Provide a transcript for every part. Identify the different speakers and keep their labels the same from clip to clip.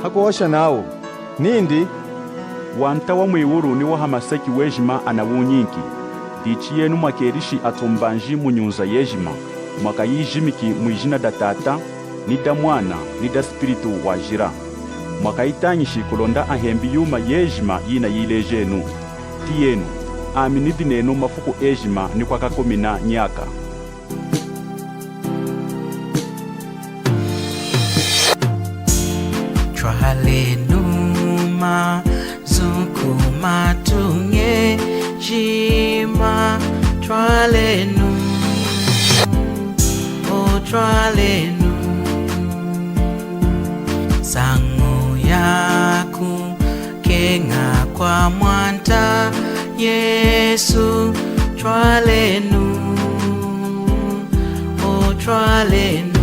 Speaker 1: hakuosha nao nindi
Speaker 2: wanta wa mwiwuru ni wa hamasaki wejima anawunyinki dichi yenu mwakerishi atombanji munyunza yejima mwaka yijimiki mwijina da tata ni da mwana ni da spiritu wajira mwaka itanyishi kulonda ahembi yuma yejima yina yilejenu ti yenu aminidi nenu mafuku ejima ni kwa kakomina nyaka.
Speaker 3: Twalenuma zukuma tunge jima twalenu o twalenu sangu yaku kenga kwa mwanta Yesu twalenu o twalenu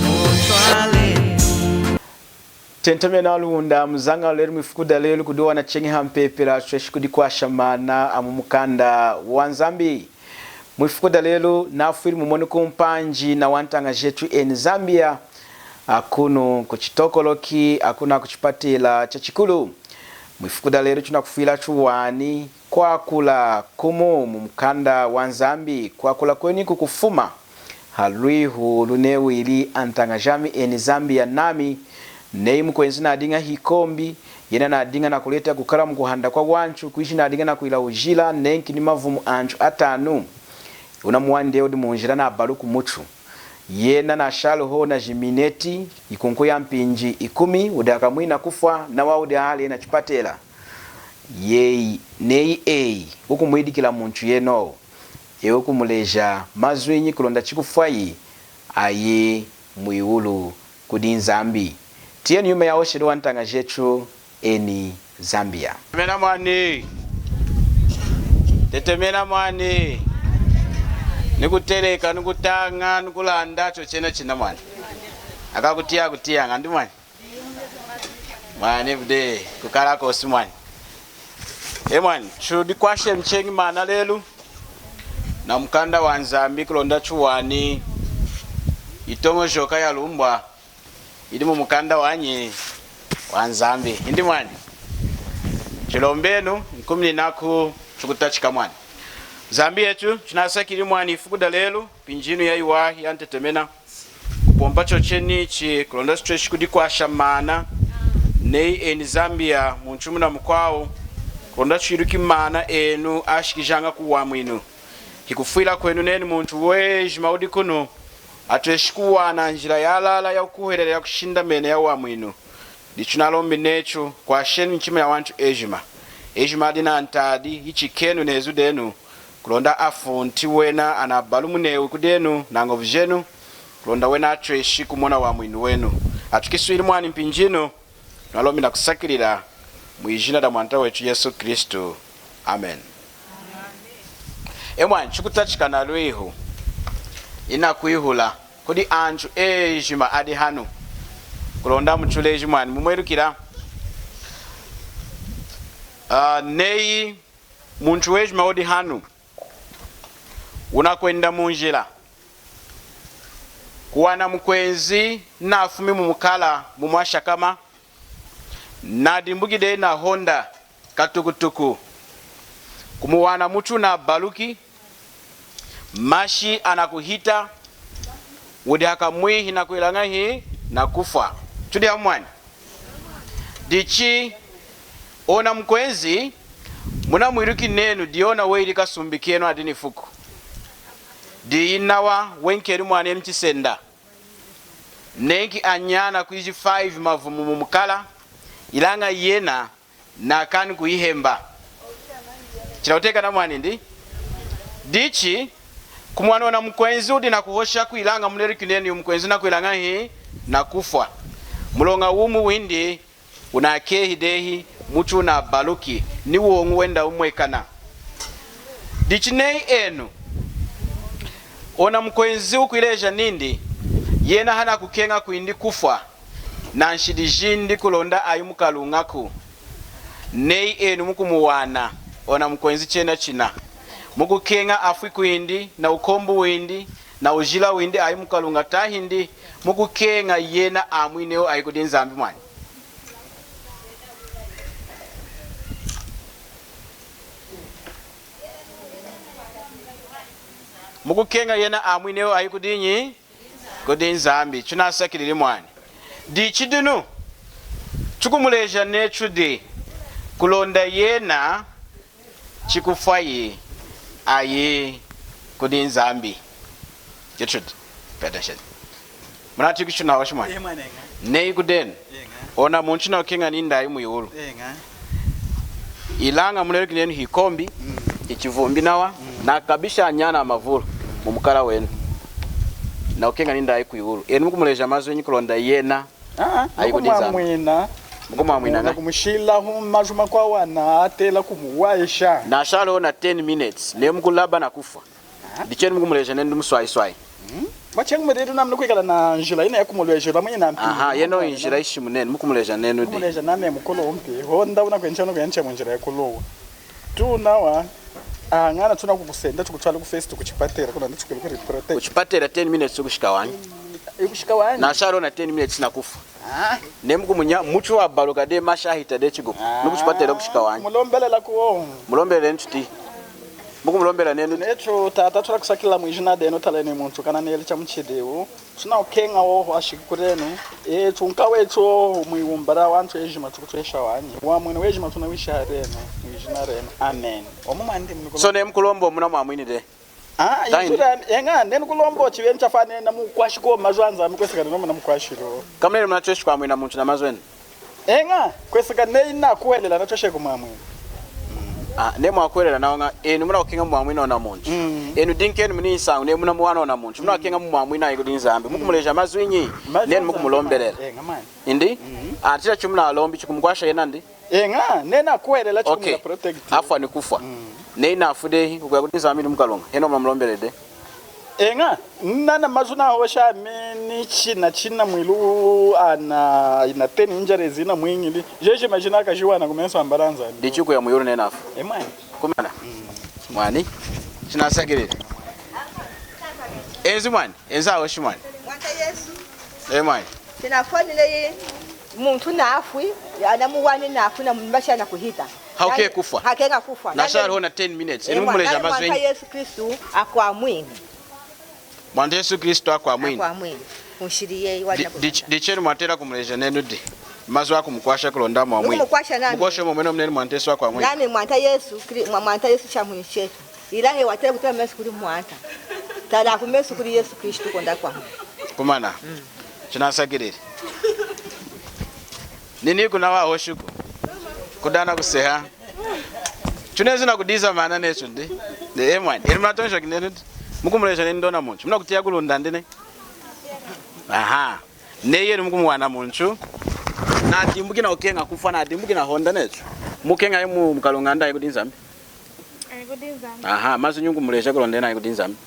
Speaker 3: o twalenu
Speaker 4: Tentame na luunda muzanga lero mifukuda lero kudowa na chengi hampepera tweshikudi kwa shamana amumukanda wanzambi mifukuda lero nafiri mumone kumpanji na wantanga jetu en Zambia akuno kuchitokoloki akuna kuchipatila chachikulu mifukuda lero tunakufila chuwani kwa kula kumu mumukanda wanzambi kwa kula kweni kukufuma halwihu lunewili antanga jami en Zambia nami nei mukwenzi na adinga hikombi yena na adinga na kuleta kukara mkuhanda kwa wanchu kuishi na adinga na kuila ujila nenki ni mavumu anchu atanu unamuwande udi muunjila na abaluku muchu yena na shalo ho na jimineti ikunku ya mpinji 10 udaka mwina kufwa na waude hali na chupatela yei nei huku mwidi kila munchu yeno huku muleja mazwinyi kulonda chikufwayi aye mwiulu kudin Zambi tiye nyume ya oshiru wantanga jetu eni Zambia. Tetemena mwani tetemena mwani nikutereka nikutanga nikulanda chochena china mwani akakutia ngandi mwani mwani bude kukala kosi mwani mwani chudi kwashe mchengi mana lelu na mkanda wa Nzambi kulonda chuwani itongo joka ya lumbwa idi mukanda wanye wa Nzambi indi mwani chilombenu nkumni naku chukutachika mwani Zambi yetu chinasakiri mwani ifukuda lelu pinjinu ya iwa ya ntetemena pompa chocheni chi kulonda stretch kudi kwa shamana nei eni Zambia munchumu na mkwao kulonda chiruki mana enu ashikijanga kuwa mwinu hikufuila kwenu neni muntu weji maudi kuno atweshikuwa na njira yalala ya ukuherera ya kushinda mene ya wamwinu dichunalombi nechu kwa sheni nchima ya wantu ejima adina antadi ichikenu nezu denu kulonda afunti wena anabalumu newe kudenu na ngovu jenu kulonda wena atweshi kumona wamwinu wenu atukiswili mwani mpinjino nalombi na kusakirira mwijina da mwanta wetu Yesu Kristo amen. Mwani chukutachika na luihu ina kuihula kudi anchu ejima adi hanu kulonda mchule ejimani mumwerukira nei muntu ejima odi hanu unakwenda munjila kuwana mkwenzi na afumi mumukala mumwasha kama na dimbugide na Honda katukutuku kumuwana mutu na baluki mashi anakuhita wudi hakamwihi na kuilanga hii na kufa tudi amwani dichi ona mkwenzi muna mwiruki nenu diona weili kasumbikieno adini fuku di inawa wenkeri mwani mchisenda nenki anyana kuiji 5 mavumu mumukala ilanga yena na kani kuihemba chirauteka na mwani ndi dichi kumwana na mkwenzi udi na kuhosha kuilanga mleri kineni mkwenzi na kuilanga hii na kufa mulonga umu windi unakehi dehi mutu na baluki ni wongu wenda umwekana dichinei enu ona mkwenzi ukuileja nindi yena hana kukenga kuindi kufa na nshidijindi kulonda ayumukalungaku nei enu mukumuwana ona mkwenzi chena china muku kenga afwi kuindi na ukombu windi na ujila windi ayumukalunga tahindi muku kenga yena amwineo ayikudi Nzambi mwani mukukenga yena amwineo ayikudinyi kudi nzambi chunasakilili mwani dichidunu chukumuleja nechudi kulonda yena chikufayi ayi kudi nzambi chechudi pedashadi mnati kuchuna washimani nei kuden ona munchina ukenga ninda imu yulu ilanga muleki nenu hikombi ichivumbi nawa na kabisha anyana amavulu mumukala wenu na ukenga ninda ayi kuyulu eni mukumuleja mazo enyi kulonda yena ayi kudi nzambi mukuma mwina nga
Speaker 5: kumushila humajuma kwa wana atela kumuwaisha
Speaker 4: na shalo na 10 minutes ne mukulaba na kufa dicheni mukumuleja nenu muswai
Speaker 5: Wachengu mweredu namna kwekala na njila ina ya kumulweje bamwenye na mpili.
Speaker 4: Aha, yeno njila ishi munene mukumuleja nenu di.
Speaker 5: Mukumuleja nane mukolo mpi. Honda una kwenchano kwenche munjira ya kulowa. Tu nawa ngana tuna kukusenda tukutwala ku face tukuchipatera kuna ndachukulu ku protect.
Speaker 4: Kuchipatera 10 minutes kushika wanyi.
Speaker 5: Kushika wanyi.
Speaker 4: Na sharo na 10 minutes na kufa. Ne mukumunya muchu wa baluka de mashahita de chigo. Nukuchipatera kushika wanyi.
Speaker 5: Mulombelela kuwo.
Speaker 4: Mulombele ntuti. Mukumulombela nenu
Speaker 5: necho tata tula kusakila mwijina deno talene muntu kana nele cha mchidewo tuna ukenga wo ashikurenu tunka wecho mwiumbara wantu ejima tukutwesha wanyi wa mwene wejima tunawisha reno mwijina reno amen omumande mnuko
Speaker 4: so ne mkulombo muna mwamwini de
Speaker 5: yisura yenga nenu kulombo chivencha fane na mukwashiko mazwanza mkwesekana no na mukwashiro
Speaker 4: kamene mnatweshi kwa mwina muntu na mazweni
Speaker 5: yenga kwesekana ina kuelela na tweshe kwa mwamwini
Speaker 4: ne mwakwerera nawanga enu muna ukenga mwamwina ona muntu enu dinkeni muni sangu ne muna mwana ona muntu muna ukenga mwamwina ayikudi nzambi mukumuleja mazwinyi nenu mukumulomberera indi atira chumuna alombi chikumkwasha yena ndi
Speaker 5: nena kuelela chikumula protect
Speaker 4: afwa ni kufa neina afude ukuyakudi nzambi mukalonga heno mamulomberede
Speaker 5: nana mazuna hosha meni china mwilu ana ina 10 injuries ina mwingili jeje majina kajiwana kumenso ambaranza
Speaker 4: dichuko ya muyuru nena afu kumana mwani china sagire enzi mwani enza hoshi mwani
Speaker 6: mwanta Yesu
Speaker 4: mwani
Speaker 6: sinafonile muntu nafwi ana muwani nafu na mbasha na kuhita
Speaker 4: hauke kufa
Speaker 6: hakenga kufa
Speaker 4: na shari hona 10 minutes enu mumuleja mazweni
Speaker 6: mwanta Yesu Kristu akwa mwini
Speaker 4: mwanta Yesu Kristu akwa mwini
Speaker 6: mushiriye wana
Speaker 4: dicheni mwatera kumuleja nenu di mazu wako mkwasha kulonda mwa mwini mkwasha mwene mneni mwanta Yesu akwa mwini
Speaker 6: nani mwanta Yesu cha mwini chetu ilahe watera kutoa mesu kuri mwanta tada kumesu kuri Yesu Kristu konda kwa
Speaker 4: kumana chinasagiriri nini kuna wa hoshuko kudana kuseha chunezi na kudiza maana necho ndi mwani eri mnatosha kinene mukumuleja neni ndona muntu muna kutia kulunda ndine aha neye mukumuwana muntu na timbuki na ukenga kufa na timbuki na honda necho mukenga imu mukalonga nda ayikudi nzambi aha mazu nyungu muleja kulonda na ayikudi nzambi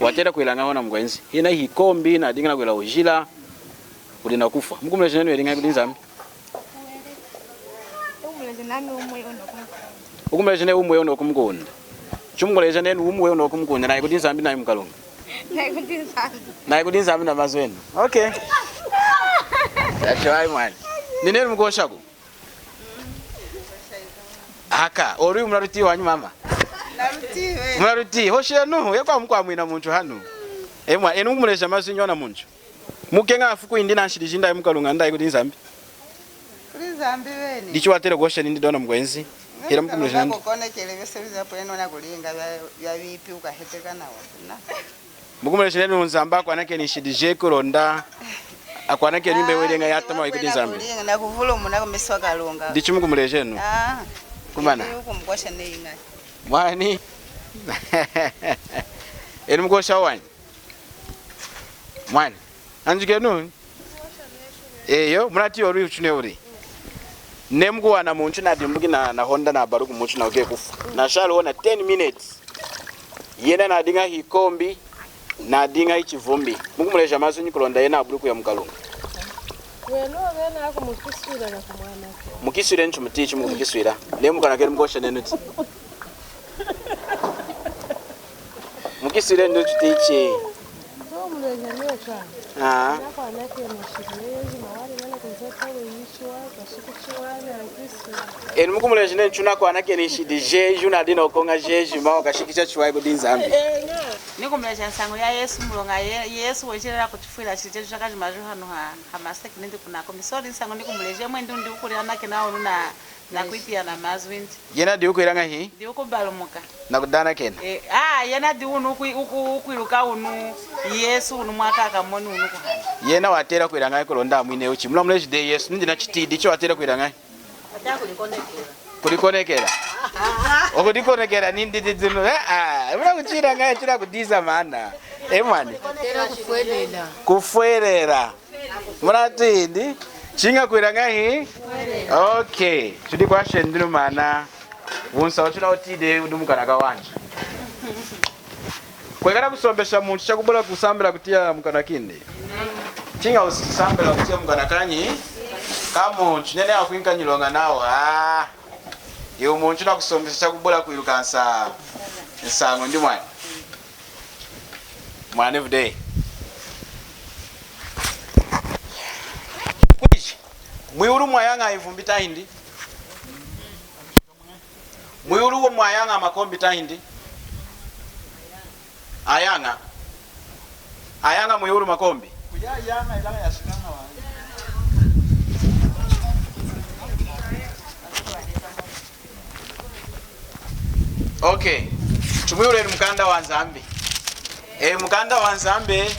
Speaker 4: watera kuilanga hona mgwenzi hina hikombi na dinga kwela ujila kulina kufa mukumuleja nenu eringa ayikudi nzambi ukumuleja nenu umwe ono kumukunda chumuleja nenu umwe ono kumukunda na ayikudi nzambi na mukalonga na ayikudi nzambi na mazweni okay Achai mwani. Nineni mkoshako? Haka, ori mnaruti wanyu mama. Narutiwe. Mnaruti, hoshira no, yekwa mkwa mwina muntu hanu. Emwa, enu mumuleja mazinyo na muntu. Mukenga afuku indi na shirijinda mukalunga ndai kuti nzambi.
Speaker 7: Kuri zambi weni.
Speaker 4: Dichi watera gosha nindi dona mgwenzi. Hira mukumuleja nandi.
Speaker 7: Kokone kelebese bizapo eno na kulinga bya bipi ukaheteka nawo.
Speaker 4: Mukumuleja nenu nzamba kwa nake ni shirije kuronda. Akwana ke nyumba welenga yatama ayikudi nzambi.
Speaker 7: Na kuvula umuntu akomeswa kalonga.
Speaker 4: Dichi mukumuleja nenu. Kumana.
Speaker 7: Ukumkwasha neyinga.
Speaker 4: Mwani. Enu mkosha wani. Mwani. Anjike nu. Yo, mnati ori uchune ori. Nemgu wana muntu na dimbuki na honda na baruku muntu na uke kufa. Na shalo na 10 minutes. Yena na dinga hikombi na dinga ichivumbi. Mukumuleja mazu nyikulonda yena aburuku ya mukalunga.
Speaker 8: Weno wena ako mukiswira na kumwana.
Speaker 4: Mukiswira nchu mutichi mukiswira. Nemu kana kere mkosha nenuti. Mukiswira nchu tichi.
Speaker 8: Zo muleja niyo kana. Kwa nake mshirije mawali nana kunzota wewe.
Speaker 4: eni mukumule jine nchuna kwa nake ni shidi je juna dino konga je juma okashikisha chwai bodi zambi
Speaker 7: nikumlesha nsango ya Yesu mulonga Yesu wechera kutifira chitetu chakaji majo hano ha maseki nindi kunako misori nsango nikumlesha mwe ndi ukulira nake nawo na kuipia na mazwindi
Speaker 4: yena di ukwiranga hi
Speaker 7: ndi ukubalomuka
Speaker 4: na kudana kena
Speaker 7: yena di unu ukwiruka unu Yesu unu mwaka akamoni unu kuhana
Speaker 4: yena watera kwiranga kulonda mwine uchi mulamule jide Yesu nindi na chitidi cho watera kwiranga kulikonekera okudikonekera nindi dizino muna kuchira ngaye chira kudiza mana emani kufuerera muna tindi chinga kwiranga hi okay chudi kwa shendino mana unsa uchina utide udumukana kawanja kwekana kusombesha muntu chakubola kusambira kutia mukana kindi chinga usambira kutia mukana kanyi kama chinene akwinka nyilonga nawo yo muntu nakusombesha chakubola kuirukansa nsango ndi mwana everyday kuichi mwiuru mwayanga ivumbita hindi mwiuru mwayanga makombita hindi ayanga mwiuru makombi
Speaker 5: kuyayanga ilanga yashikanga wa
Speaker 4: okay chumwiure mukanda wa nzambe mukanda wa nzambe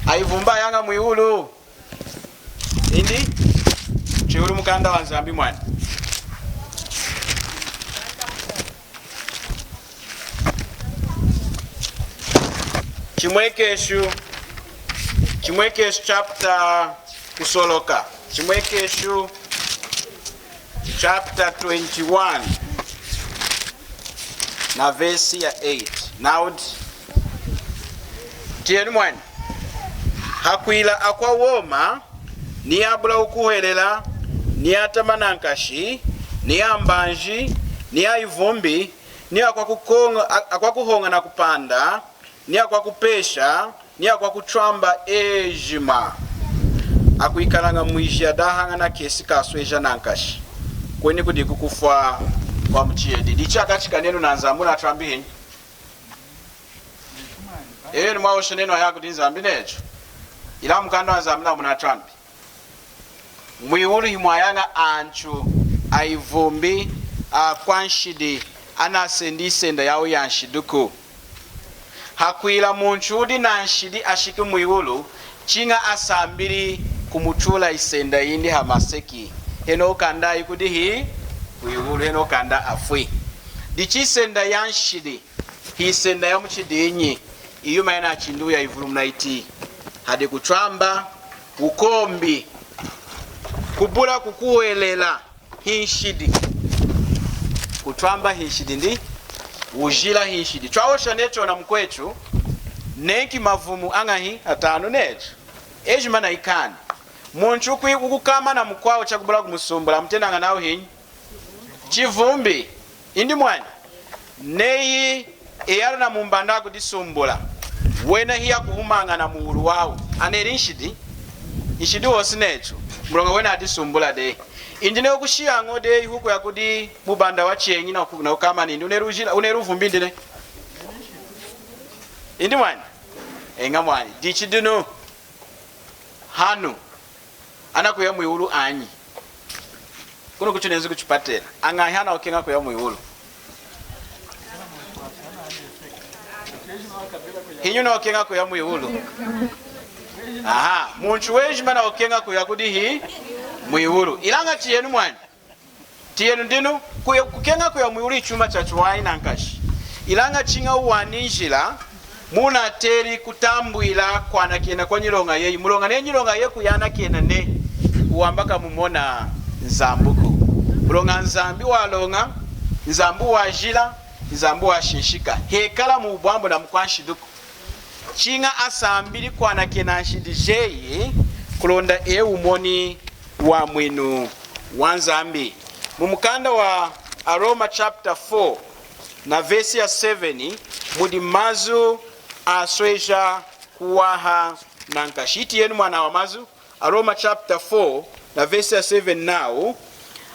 Speaker 4: aivumba yanga mwiulu indi chiulu mukanda wa nzambe mwana chimwekeshu chapter kusoloka chimwekeshu chapter 21 na verse ya 8 naud tieni mwana hakwila akwa woma ni abula ukuhelela ni atamanankashi ni ambanji ni aivumbi ni akwa kuhonga na kupanda ni akwa kupesha ni akwa kuchwamba ejima akuikalanga mwisha dahanga na kesi kasweja nankashi kweni kudiku kufa kwa mchiedi dichaka chikaneno na nzambu na trambi ni mwaoshe neno yako di nzambi necho ila mkando wa nzambu na muna trambi mwiulu himwayanga anchu aivumbi kwanshidi anasendisenda yao yanshiduku hakwila munchudi na nshidi ashiki mwiulu chinga asambiri kumuchula isenda yindi hamaseki heno kanda ikudi hii mwiulu heno kanda afwi dichi senda yanshidi hii senda ya mchidi inyi iyo mayana chindu ya ivulu mnaiti hadi kuchamba ukombi kubula kukuwelela hinshidi kuchamba hinshidi ndi ujila hinshidi chawosha necho na mkwechu neki mavumu angahi atano necho ejimana ikani munchu kukukama na mkwao chakubula kumusumbula mtenanga nao hinyi chivumbi indi mwana neyi eyalo na mumbanda kudisumbula wena hiya kuhumanga na muhuru wao aneri inshidi wosi necho mulonga wena adisumbula de indine okushiyango de huko yakudi mubanda wa chenyi na ukama nindi uneruvumbi ndine indi mwana enga mwana dichidino hanu anakuya muhuru anyi kuno kuchonenzi kuchipatela angahana okenga kuya muhuru hinyu na okenga kuya muhuru munchu wejima na okenga kuya kudi hii muhuru ilanga tiyenu mwana tiyenu ndinu kukenga kuya muhuru ichuma chachuwai na nkashi ilanga chinga uwaninjila muna teri kutambuila kwa nakena kwa nyilonga yeyi mulonga ne nyilonga ye kuyana kena ne uambaka mumona nzambuko mulonga nzambi walonga nzambu wajila nzambu washinshika hekala mu bwambo na mkwanshiduko chinga asambili kwa nakena nshidijeye kulonda umoni wa mwinu wa nzambi mumukanda wa Aroma chapter 4 na verse ya 7 mudi mazu asweja kuwaha nankashiti yenu mwana wa mazu Aroma chapter 4 na verse 7 now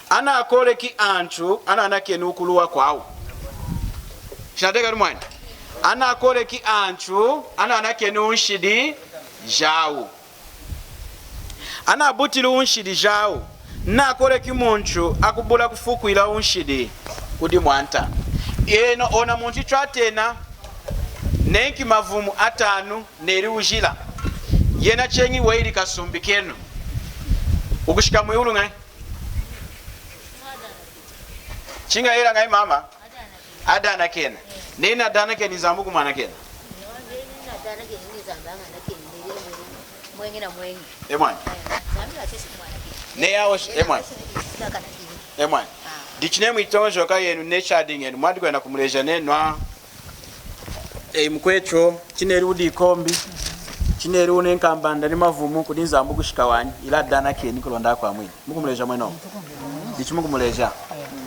Speaker 4: ana akole ki antu ana anake nukuluwa kwao shinateka rumwani ana akole ki antu ana anake nunshidi jao ana abutili unshidi jao na akole ki muntu akubula kufukuila unshidi kudi mwanta eno ona muntu twatena nenki mavumu atanu neri ujila yena chengi waili kasumbi kenu ukushika mwulu ngai chinga ila ngai mama adana kena nina adana kena nizambu kumana kena emwan ne yawo emwan dichine mwitonjo ka yenu nechading yenu mwadi kwenda kumuleja nenwa mkwecho chinerudi ikombi chineru nenkambanda ni mavumu kudinza mbu kushika wanyi ila dana keni kulonda kwa mwini mukumuleja mweno dichi mukumuleja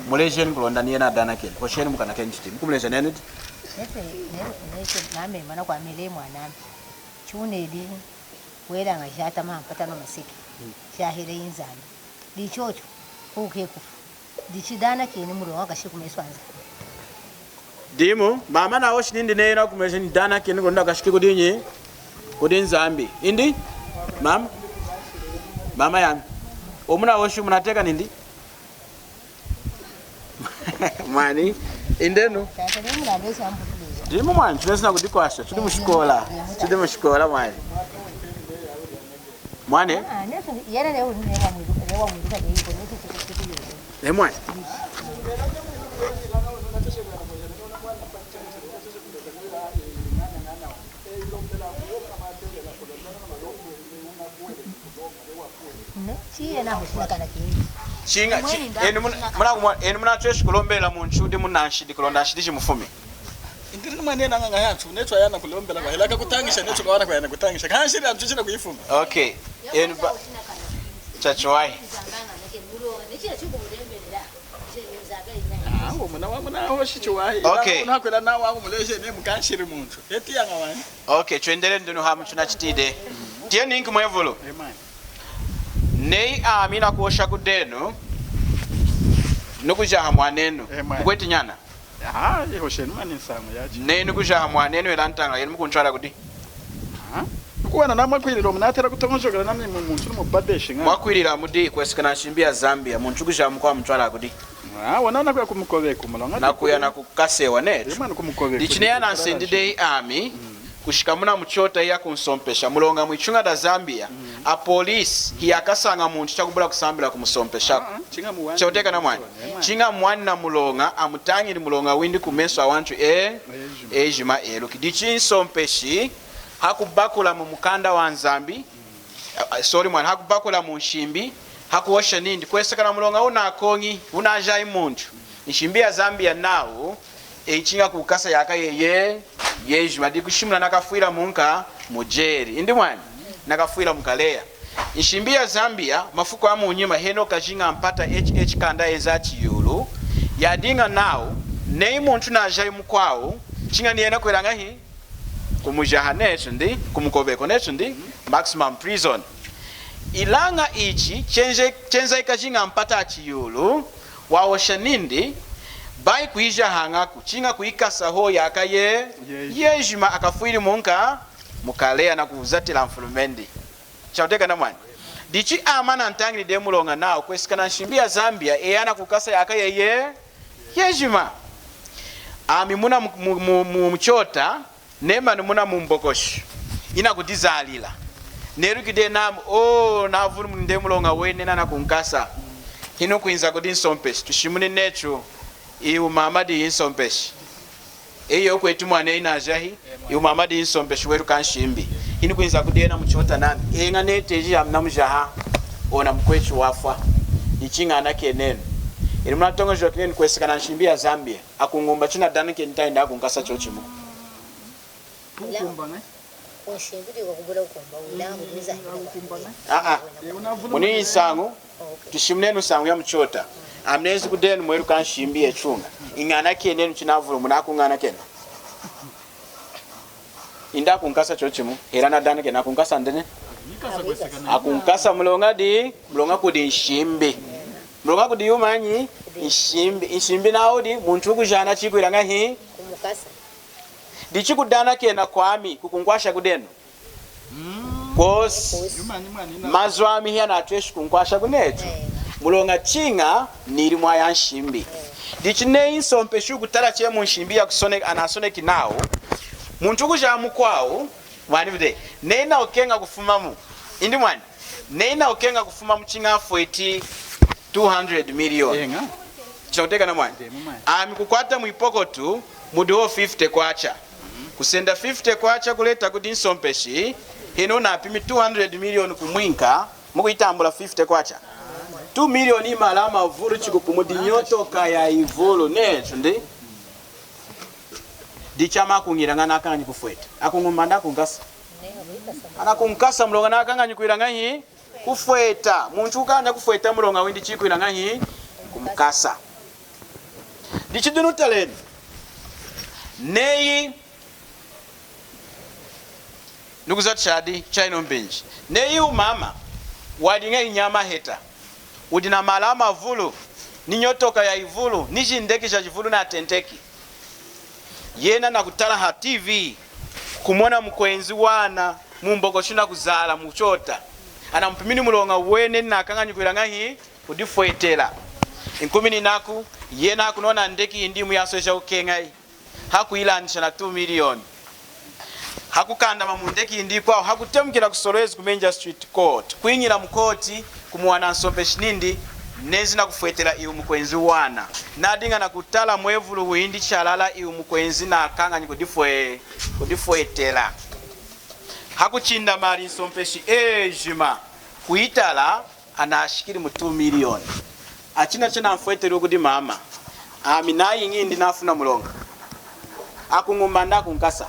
Speaker 4: muleje ni kulonda niye na dana keni hosheni mukana keni chiti mukumuleja nene
Speaker 9: name mana kwa mele mwanami chunedi wera ngashata mampata no masiki shahire inzana dichocho ukeku dichi dana keni muro wakashiku meswanza
Speaker 4: dimo mama na hoshi nindi nena kumeje ni dana keni kulonda kashiki kudinyi kudin zambi indi mama yangu omuna hoshi munateka nindi mani indenu dimo mwana tunesina kudikwasha tudi mushikola mwana mwane mwana chinga enu muna tweshi kulombela munchudi munanshidi kulonda nshidi chimufumi
Speaker 5: indiri manena nganga yathu netho yana kulombela kwa hela kutangisha netho kawana kwa yana kutangisha kanshiri amtuchina kuifuma
Speaker 4: okay enu ba chachwai muna hoshi chwai okay
Speaker 5: unakwela nawo abo muleje ne mukanshiri muntu eti yanga wani
Speaker 4: okay twendele ndino hamu tunachitide tie ninki mwevulo nei amina kuosha kudenu nukujaha mwanenu kweti nyana
Speaker 5: hosheni mani nsango yaje
Speaker 4: nei nukujaha mwanenu elantanga yenu mukunchwala kudi
Speaker 5: kuwana namwe kwiriro munatera kutongoshogera namwe muntu mu badeshe nga
Speaker 4: mwakwirira mudi kwesikana shimbia Zambia muntu kujaha mukwa mchwala kudi
Speaker 5: wana kwa kumukobeka mulonga
Speaker 4: nakuya nakukasewa netu
Speaker 5: imana kumukobeka
Speaker 4: dichine yana nsendide ami kushikamuna muchota ya kunsompesha mulonga mwichunga da Zambia a police hiyakasanga muntu chakubula kusambila kumusompesha choteka na mwani chinga mwani na mulonga amutangi ni mulonga windi kumeso awantu ejima kidichi nsompeshi hakubakula mu mukanda wa Nzambi mwani hakubakula mu nshimbi hakuosha nindi kwesekana mulonga una akongi una ajai muntu nishimbia Zambia nao echinga kukasa yaka yejima dikushimula nakafuira munka mujeri indi mwani nakafuira mukaleya nishimbia Zambia mafuko amu nyima heno kajinga mpata kanda ezachi yulu yadinga nao nei muntu na ajai mukwao chinga niena kwelanga hi kumujaha netu ndi kumukobeko netu ndi maximum prison ilanga ichi chenza ikajinga mpata achiyulu waosha nindi bai kuija hangaku chinga kuikasa ho yaka yejima akafuiri munka mukalea na kuzatila mfulumendi chauteka na mwani dichi amana ntangini de mulonga nao kwesikana shimbia Zambia eyana kukasa yaka yejima ami muna mchota nema ni muna mumbokoshi ina kudizalila nerukide nam navuru mnde mulonga wene na kunkasa hino kuinza kudi nsompeshi tushimune necho iu mamadi insompeshi eyo kwetu mwane ina ajahi iu mamadi insompeshi weru kanshimbi hino kuinza kudena mchota nami enga neteji amnamujaha ona mkwechu wafa ichinga anake nenu ili mnatonga jokeni kwesikana nshimbi ya Zambia akungumba chuna danike nitaenda akunkasa chochimu muni insangu tushimnenu sangu ya mchota amnezi kudenu mweru kanshimbi echunga ingana kenenu chinavuru munakungana kena inda kunkasa chochimu era na danike na kunkasa ndene akunkasa mulonga kudi nshimbi mulonga kudi yumanyi nshimbi nawo di muntu kujana chikwiranga hi
Speaker 9: kumukasa
Speaker 4: dichikudana kena kwami kukunkwasha kudeno kosi mazwami hiya natweshi kunkwasha kunetu mulonga chinga niri mwaya nshimbi dichine insompe shukutara che mu nshimbi ya kusone anasoneki nawo muntu kujamu kwawo wani vide nena okenga kufumamu indi mwani nena okenga kufumamu chinga fweti 200 million choteka na mwani kukwata muipokotu mudiwo 50 kwacha kusenda 50 kwacha kuleta kuti nsompeshi hino napimi 200 million kumwinka mukuitambula 50 kwacha 2 million imalama vulu chikupumudi nyoto kaya ivulu necho ndi dichama kungiranga nakanyi kufweta akungumanda kunkasa anakunkasa mulonga nakanganyi kuiranga hi kufweta muntu ukanya kufweta mulonga windi chikwiranga hi kumkasa dichidunu taleni neyi nukuzati shadi chaino mbenji neyi umama wadinga inyama heta udina malama vulu ni nyotoka ya ivulu ni jindeki cha jivulu na tenteki yena na kutala ha TV kumona mkwenzi wana mumboko shina kuzala muchota anampimini mulonga wene na kanganyi kuiranga hi kudifwetela inkumini naku yena kunona ndeki indimu yasoesha ukengai hakuilanisha na 2 million hakukanda mamundeki indikwa hakutemukira kusolwezi kumenja street court kuinyira mukoti kumuwana nsompe shinindi nezi na kufwetela iu mkwenzi wana nadinga na kutala mwevulu windi chalala iu mkwenzi na kanganyi kudifwetela hakuchinda mali nsompe shi ejima kuitala anashikiri mu 2 million achina chena mfwetela kudi mama amina yingindi nafuna mulonga akungumbanda kunkasa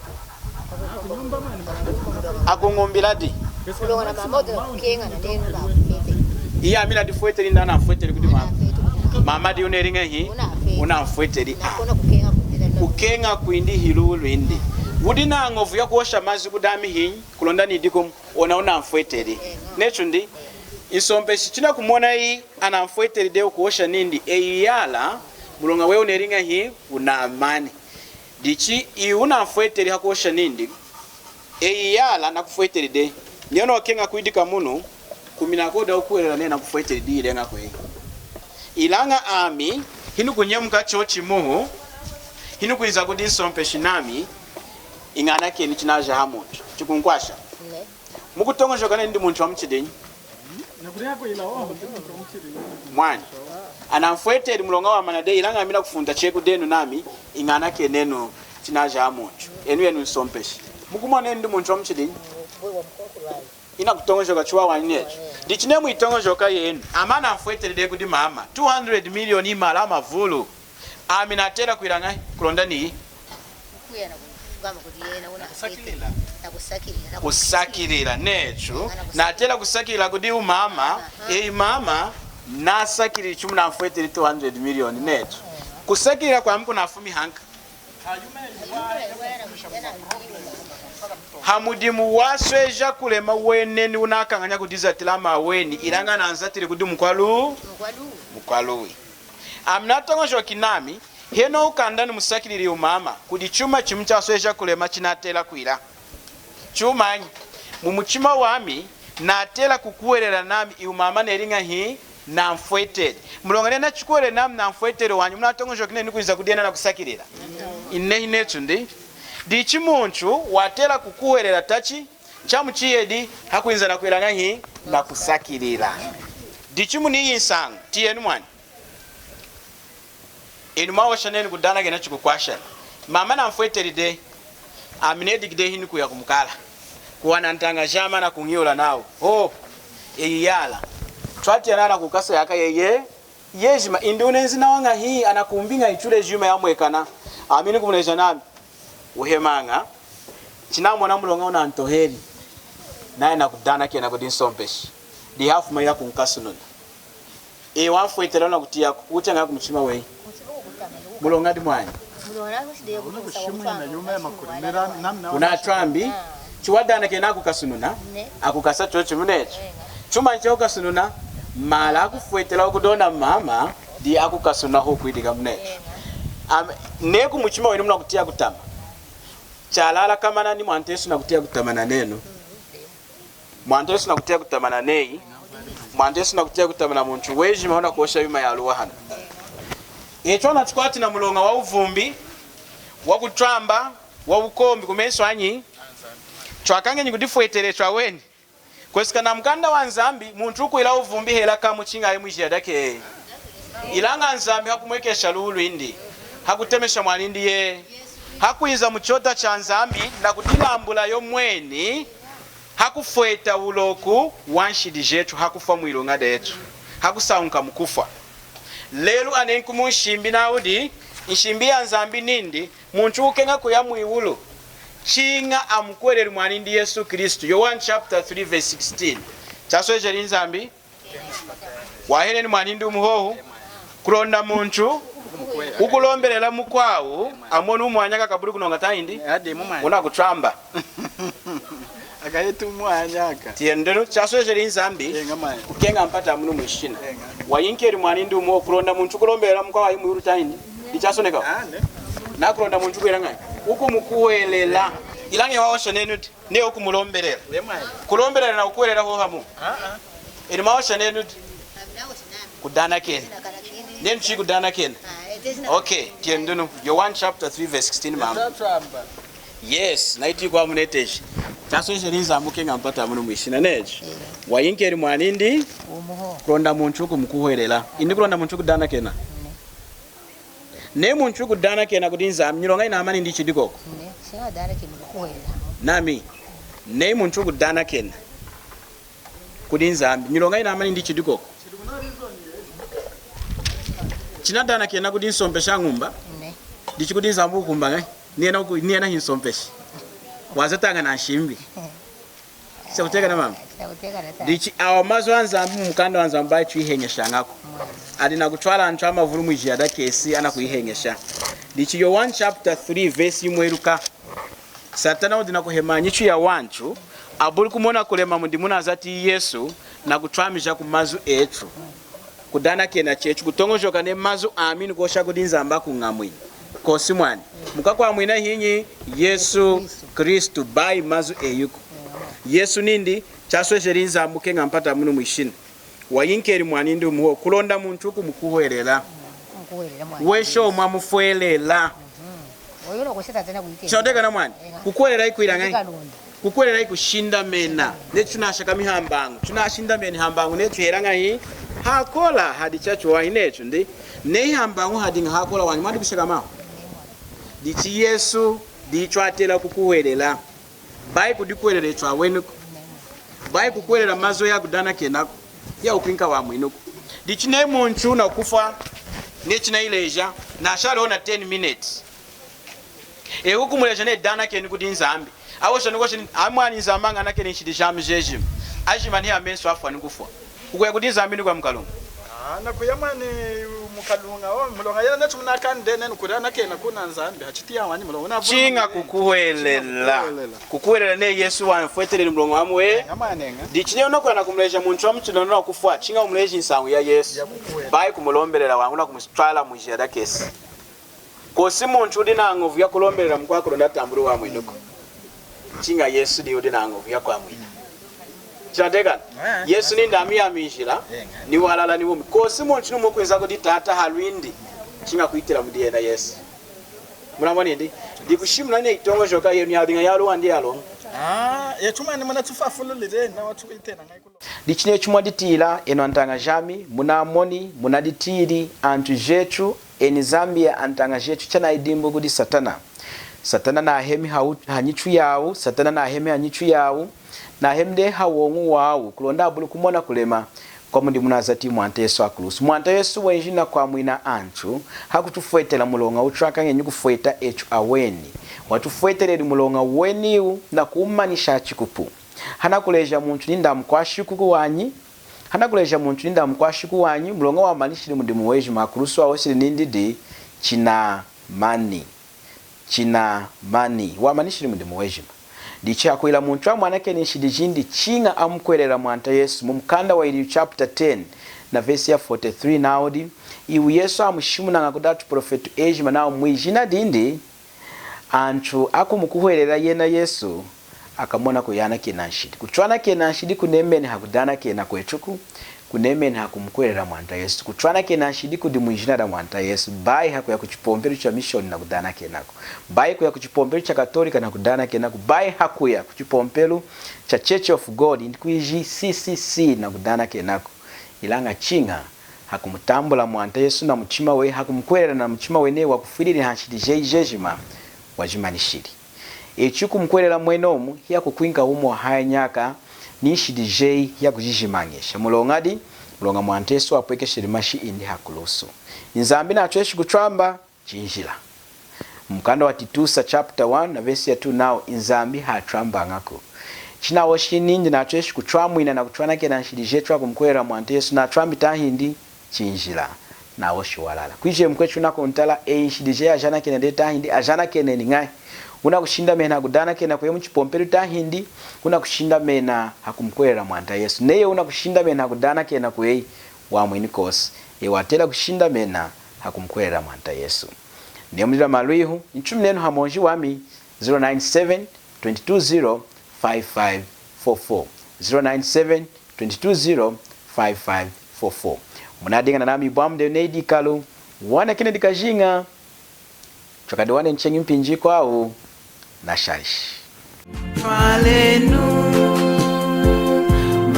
Speaker 4: akungumbiradi
Speaker 9: kulonga na mama kenga na neno la
Speaker 4: iya amina difweteli ndana mfweteli kudi mama di uneringa hi una mfweteli kukenga kuindi hilulu indi udina ngovu ya kuosha mazi kudami hi kulonda ni dikom ona mfweteli necho ndi isompe china kumona hi ana mfweteli deo kuosha nindi eyala mulonga wewe uneringa hi una amani dichi iuna mfweteli hakuosha nindi eyala na kufweteli de nyono kenga kuidika munu kumina koda ukuela nena kufweteli di ilenga kwe ilanga ami hinu kunyemuka chochi muhu hinu kuiza kudi nsompe shinami ingana keni chinaja hamoto chikunkwasha mukutongo jokana ndi muntu wa mchidenyi mwani anamfweteli mulonga wa manade ilanga amina kufunda cheku denu nami ingana keneno chinaja hamoto enu nsompeshi mukumwana ndi muntu wa mchidenyi ina kutongo joka chwa wanyecho dichine mu itongo joka yenu amana mfwetelede kudi mama 200 million imalama vulu amina tera kuiranga kulonda ni
Speaker 9: kuyana kugamba kudi yena una
Speaker 4: kusakirira necho na tera kusakirira kudi umama mama nasakirira chumu na mfweteli 200 million necho kusakirira kwa mko na fumi hanka hamudimu wasweja kulema weneni unakanganya kudiza tilama weni ilanga nanzatire kudi mukwalu amnatongo jokinami heno ukandani musakiriri umama kudi chuma chimucha sweja kulema chinatela kuira chuma mumuchima wami natela kukuwerera nami umama neringa hi na mfweteli mulongane na chikuwere nami na mfweteli wanyu mnatongo jokineni kuiza kudiena na kusakirira inecho ndi dichi muntu watela kukuwerera tachi chamuchiyedi hakuinza na kuiranga hi na kusakirira dichi muni yinsangu tiyeni mwani inu mawasha neni kudana gena chikukwasha mama na mfweteli de aminedi gide hini kuya kumukala kuwana ntanga jama na kungiula nao eyala twati yanana kukasa yaka yejima indi unenzi na wanga hii anakumbinga ichule juma ya mwekana amini kumuleja nami uhemanga chinamona mulonga una antoheri naye nakudana kena kudi nsompeshi di hafu maila kunkasununa wafwetela na kutia kuchanga kumuchima wei mulonga di mwani unatwambi chiwadana kena kukasununa akukasa chocho munecho chuma ncho kasununa mala akufuetela ukudona mama di akukasuna hukwidika munecho neku muchima wenu muna kutia kutama chalala kama nani mwantesu na kutia kutama na neno mwantesu na kutia kutama na nei mwantesu na kutia kutama na muntu weji maona kuosha yuma ya luwahana echo na tukwati na mulonga wa uvumbi wa kutramba wa ukombi kumeso anyi chwakange nyikudifuetere chwaweni kwesikana mkanda wa nzambi muntu kuila uvumbi hela kamu chinga ayi mwijia dake ilanga nzambi hakumwekesha lulu indi hakutemesha mwanindi ye hakuiza mchota cha nzambi na kutilambula yo mweni hakufueta uloku wanshidi jetu hakufa mwilonga detu hakusaunka mkufa lelu anenku munshimbi naudi nshimbi ya nzambi nindi muntu ukenga kuya mwiwulu chinga amukwereri mwanindi Yesu Kristu Yohana chapter 3 verse 16 chaswejeri nzambi wahereni mwanindi umuhohu kulonda muntu ukulombelela mukwawu amoni umwanyaka kaburi kunonga taindi unakutramba
Speaker 5: akayetu mwanyaka
Speaker 4: tiendero chaswejeri nzambi kukenga mpata munu mwishina wayinkeri mwanindi umuho kulonda muntu kulombelela mukwawu ayi mwiru taindi ichasoneka na kulonda muntu kwiranga uku mukuwelela ilange waosha nenuti ne uku mulombelela kulombelela na ukuwelela ho hamu eri maosha nenuti kudana kene nenu chi kudana kene okay tiendunu Yohana chapter 3 verse 16 mama yes naiti kwa muneteshi taso sherinza mukenga mpata muno mwishina neje wayinkeri mwanindi kulonda muntu uku mukuwelela indi kulonda muntu kudana kena ne muntu kudana kena kudinza mnyilonga ina amani ndichi dikoko
Speaker 9: singa dana kena kuwela
Speaker 4: nami ne muntu kudana kena kudinza mnyilonga ina amani ndichi dikoko chinadana kena kudinsompesha ngumba ndichi kudinza mbukumba ngai niena hinsompeshi wazatanga na shimbi sakuteka na mama ndichi awamazo anzambu mukanda wanzamba ichihengesha ngako adina kutwala anthu amavulu mwijia da kesi ana kuihengesha ndichi Yohana chapter 3 verse imweruka satana udina kuhemanya ichu ya wanchu abuli kumona kulema mundimuna azati Yesu na kutwamisha kumazu ethu kudana kena chechu kutongojoka ne mazu amini kosha kudinzamba kungamwini kosi mwani mukakwa mwina hinyi Yesu Kristu bai mazu eyuko Yesu nindi chaswejerinza mukenga mpata muno mwishina wayinkeri mwanindi umuho kulonda muntu uku mukuwelela wesho mwamufuelela chodeka na mwani kukuwelela ikuira ngai kukuwelela ikushinda mena netu tunashaka mihambangu tunashinda meni hambangu netu heranga hii hakola hadi chachu wa hinetu ndi nei hambangu hadi nga hakola wani mwadi kushaka mao dichi Yesu dichwatela kukuwelela bai kudikuwelela ichwa wenuku bai kukuwelela mazo ya kudana kenako ya upinka wa mwinuku dichine muntu na kufa nechina ileja na shalona 10 minutes huku muleja ne dana keni kudinzambi awosha nikosha amwani nzamanga nake nishidishamu jejim ajimani amenso afa nikufa ukwe kudinzambi ni kwa mkalungu
Speaker 5: na kuyamani mukalunga mulonga yera netu munakandene nukurana kena kuna nzambi hachitia wani mulonga na
Speaker 4: chinga kukuwelela ne Yesu wanfuetelele mulonga wamwe dichine unokwana kumleja muntu wamuchinono kufa chinga umleji nsangu ya Yesu bai kumulombelela wangula kumstwala mwijia da kesi kosi muntu udina ngovu ya kulombelela mkwako ronda tamburu wa mwinuko chinga Yesu ni udina ngovu ya kwa mwina chadega Yesu ni ndami ya mijira ni walala ni wumi kosi muntu numukwenza kudi tata halwindi chinga kuitira mudiye na Yesu munamoni ndi dikushimula ne itongo joka yenu yadinga yalo wandi yalo
Speaker 5: yetuma ni mwana tufafulu lide na watu itena ngai kulo
Speaker 4: dichine chumwa ditila eno antanga jami munamoni munaditiri antu jetu eni Zambia antanga jetu chana idimbo kudi satana na hemi hanyichu yawu satana na hemi hanyichu yawu na hemde hawongu wawu kulonda bulu kumona kulema kwa mundi munazati mwante Yesu akulusu mwante Yesu wenjina kwa mwina antu hakutufuetela mulonga uchwaka ngenyu kufueta echu aweni watufueteleli mulonga weniu na kumanisha chikupu hana kuleja muntu ninda mkwashiku wanyi hana kuleja muntu ninda mkwashiku wanyi mulonga wa manishili mundi muweji makulusu wa wosili nindidi china mani wa manishili mundi muweji ndichi akwila muntu wa mwanake nishidijindi chinga amukwerera mwanta Yesu mumkanda wa ili chapter 10 na verse ya 43 naudi iwu Yesu amushimuna ngakudatu profetu Ejima nao mwijina dindi anchu akumukuhwerera yena Yesu akamona kuyana kenanshidi kutwana kenanshidi kunemene hakudana kena kwechuku kunemene hakumukwerera mwanta Yesu kutwana kenanshidi kudi mwijina da mwanta Yesu bai hakuya kuchipombelu cha mission na kudana kenako bai kuya kuchipombelu cha katolika na kudana kenako bai hakuya kuchipombelu cha Church of God ndikuiji CCC na kudana kenako ilanga chinga hakumutambula mwanta Yesu na mchima we hakumukwerera na mchima wene wakufiriri hanshidi jejima wajimanishiri echuku mkwerera mwenomu ya kukwinga humo haya nyaka nishidi jei ya kujijimangesha mulongadi mulonga mwanteso apweke shirimashi indi hakulusu nzambi na atweshi kuchwamba chinjila mkanda wa Titusa chapter 1 na verse ya 2 nao nzambi hatramba ngako china washinindi na atweshi kuchwamwina na kuchwana ke na nshidi jetwa kumkwera mwanteso na atwambi tahindi chinjila na woshi walala kwije mkwechu nako ntala nshidi je ajana ke na deta hindi ajana ke ne ngai una kushinda mena kudana kena kwa mchipompelu tahindi una kushinda mena hakumkwera mwanta Yesu neye una kushinda mena kudana kena kwa wa mwinikos watela kushinda mena hakumkwera mwanta Yesu ndiye mjira maluihu nchumi neno hamonji wami 097 220 5544 097 220 5544 munadinga na nami bwamde neidi kalu wana kine dikajinga chokadiwane nchengi mpinji kwao na sharish
Speaker 3: twalenu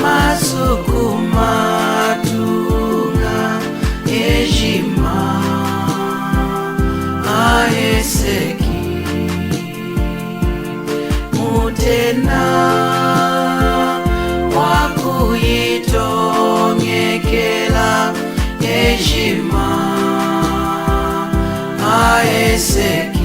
Speaker 3: masukuma tunga Ejima aeseki mutena wakuyitongekela Ejima aeseki